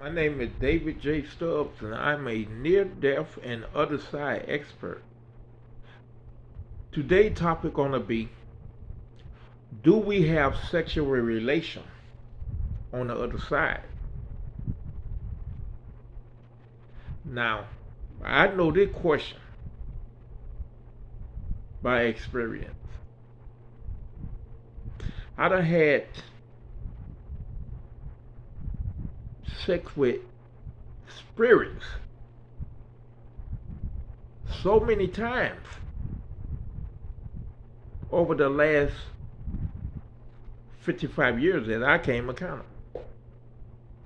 My name is David J. Stubbs, and I'm a near death and other side expert. Today's topic gonna be: do we have sexual relation on the other side? Now, I know this question by experience. I done had sex with spirits so many times over the last 55 years that I came accountable.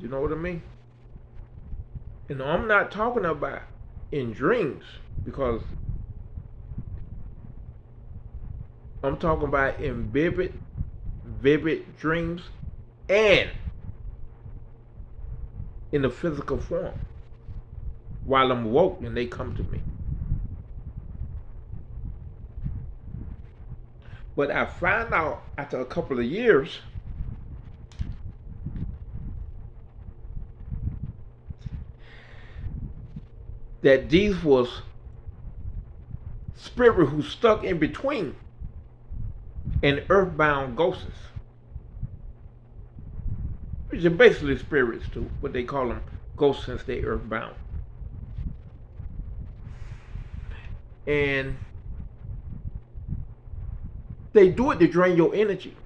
You know what I mean? And I'm not talking about in dreams, because I'm talking about in vivid dreams and in the physical form while I'm woke and they come to me. But I found out after a couple of years that these was spirit who stuck in between and earthbound ghosts, which are basically spirits too, but they call them ghosts since they earthbound. And they do it to drain your energy.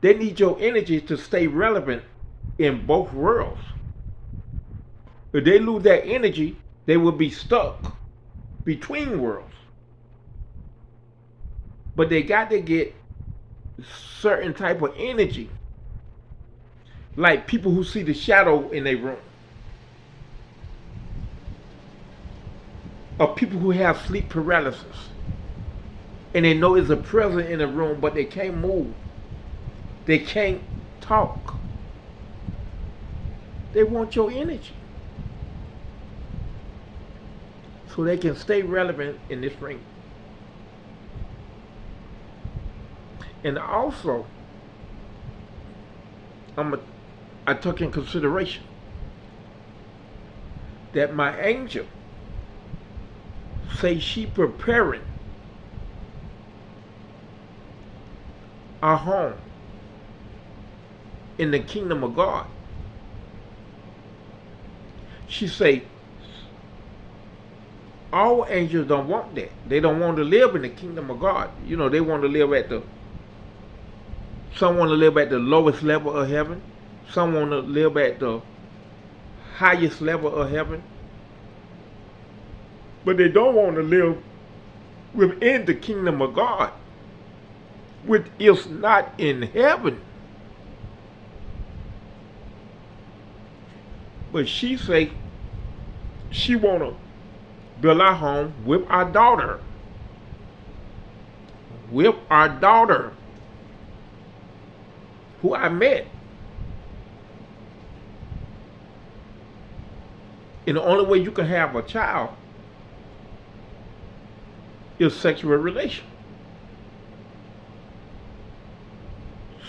They need your energy to stay relevant in both worlds. If they lose that energy, they will be stuck between worlds. But they got to get certain type of energy, like people who see the shadow in their room, or people who have sleep paralysis, and they know there's a presence in the room, but they can't move, they can't talk. They want your energy so they can stay relevant in this ring. And also, I took in consideration that my angel say she preparing our home in the kingdom of God. She say all angels don't want that. They don't want to live in the kingdom of God. You know, they want to live some want to live at the lowest level of heaven. Some want to live at the highest level of heaven. But they don't want to live within the kingdom of God, which is not in heaven. But she say she want to build our home with our daughter. With our daughter, who I met. And the only way you can have a child is sexual relation.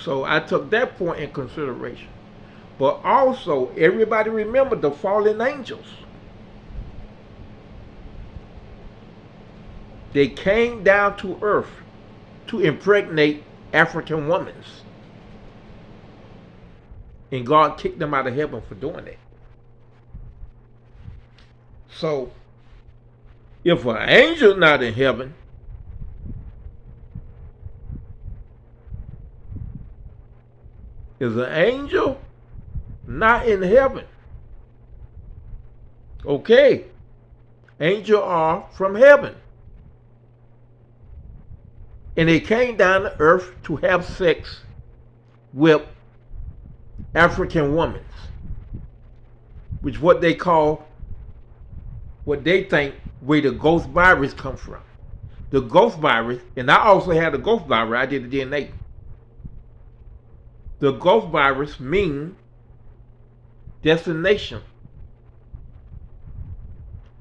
So I took that point in consideration. But also, everybody remember the fallen angels. They came down to earth to impregnate African women. And God kicked them out of heaven for doing that. So, if an angel not in heaven, is an angel not in heaven? Okay, angels are from heaven. And they came down to earth to have sex with African women, which what they call, what they think where the ghost virus come from. The ghost virus, and I also had the ghost virus, I did the DNA. The ghost virus means destination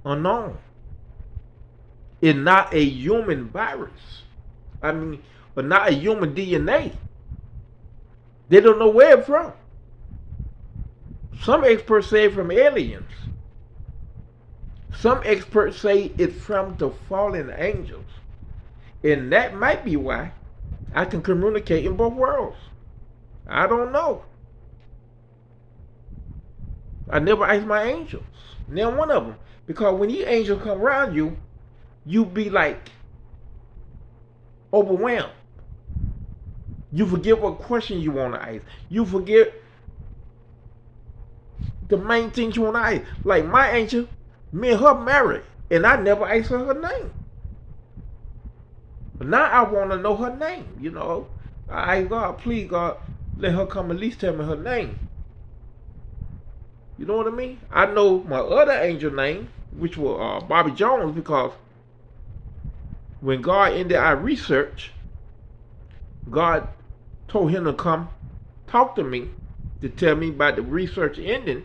unknown. It's not a human virus. But not a human DNA. They don't know where it's from. Some experts say from aliens. Some experts say it's from the fallen angels. And that might be why I can communicate in both worlds. I don't know. I never asked my angels. Never one of them. Because when these angels come around you, you be like overwhelmed. You forget what question you want to ask. You forget the main things you want to ask. Like my angel, me and her married, and I never asked her name. But now I want to know her name, you know. I ask God, please God, let her come at least tell me her name. You know what I mean? I know my other angel name, which was Bobby Jones, because when God ended our research, God told him to come talk to me to tell me about the research ending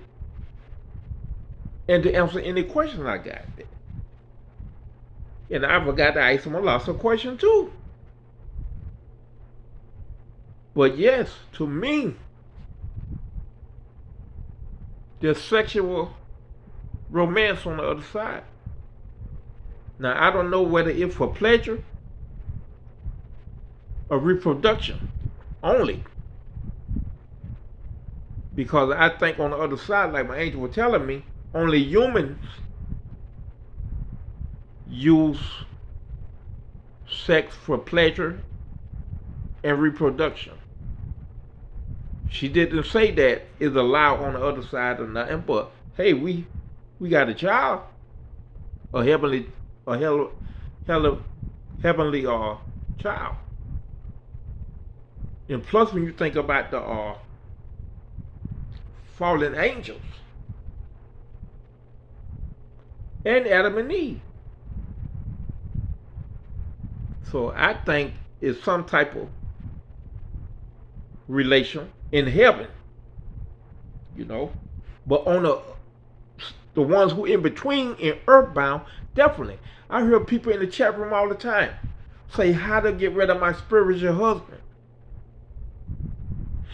and to answer any questions I got. And I forgot to ask him a lot of questions too. But yes, to me, there's sexual romance on the other side. Now, I don't know whether it's for pleasure or reproduction only. Because I think on the other side, like my angel was telling me, only humans use sex for pleasure and reproduction. She didn't say that is allowed on the other side or nothing, but hey, we got a child, a heavenly child. And plus, when you think about the fallen angels and Adam and Eve, so I think it's some type of relation in heaven, you know. But on the ones who in between in earthbound, definitely. I hear people in the chat room all the time say how to get rid of my spiritual husband.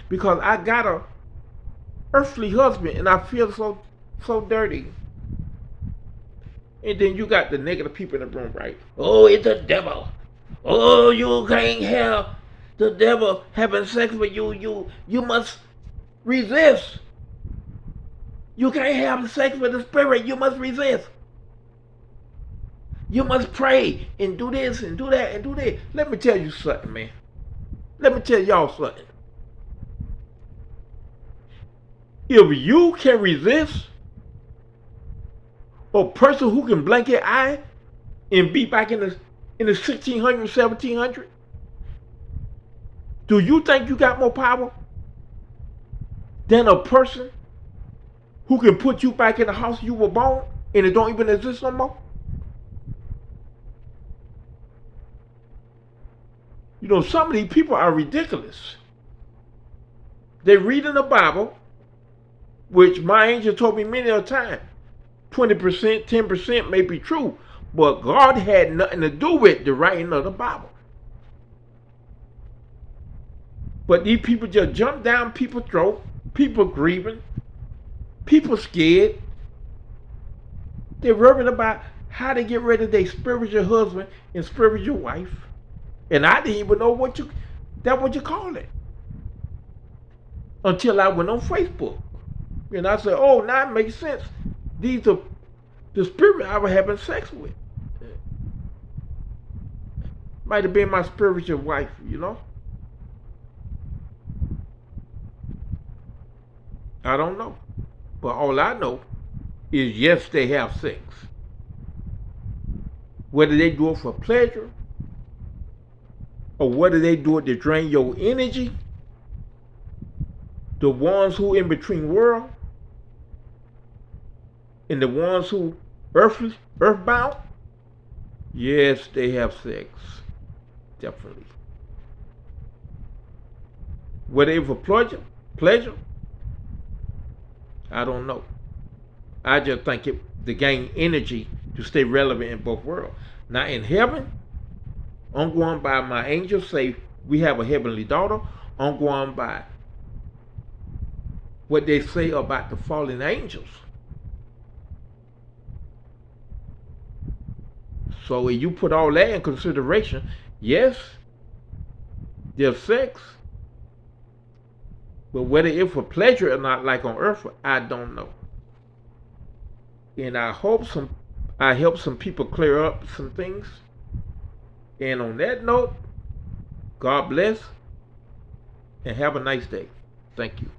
Because I got a earthly husband and I feel so dirty. And then you got the negative people in the room, right? Oh, it's the devil. Oh, you can't have the devil having sex with you. You must resist. You can't have sex with the spirit. You must resist. You must pray and do this and do that and do that. Let me tell you something, man. Let me tell y'all something. If you can resist a person who can blink your eye and be back in the 1600, 1700, do you think you got more power than a person who can put you back in the house you were born and it don't even exist no more? You know, some of these people are ridiculous. They read in the Bible, which my angel told me many a time, 20%, 10% may be true, but God had nothing to do with the writing of the Bible. But these people just jump down people's throat, people grieving, people scared. They're worried about how to get rid of their spiritual husband and spiritual wife. And I didn't even know what you call it. Until I went on Facebook. And I said, oh, now it makes sense. These are the spirit I was having sex with. Might have been my spiritual wife, you know. I don't know. But all I know is yes, they have sex. Whether they do it for pleasure or whether they do it to drain your energy, the ones who in between world and the ones who earthbound, yes, they have sex. Definitely. Whether it's for pleasure, I don't know. I just think it to gain energy to stay relevant in both worlds. Now in heaven, I'm going by my angels say we have a heavenly daughter. I'm going by what they say about the fallen angels. So when you put all that in consideration, yes, there's sex, but whether it's for pleasure or not, like on earth, I don't know. And I help some people clear up some things. And on that note, God bless and have a nice day. Thank you.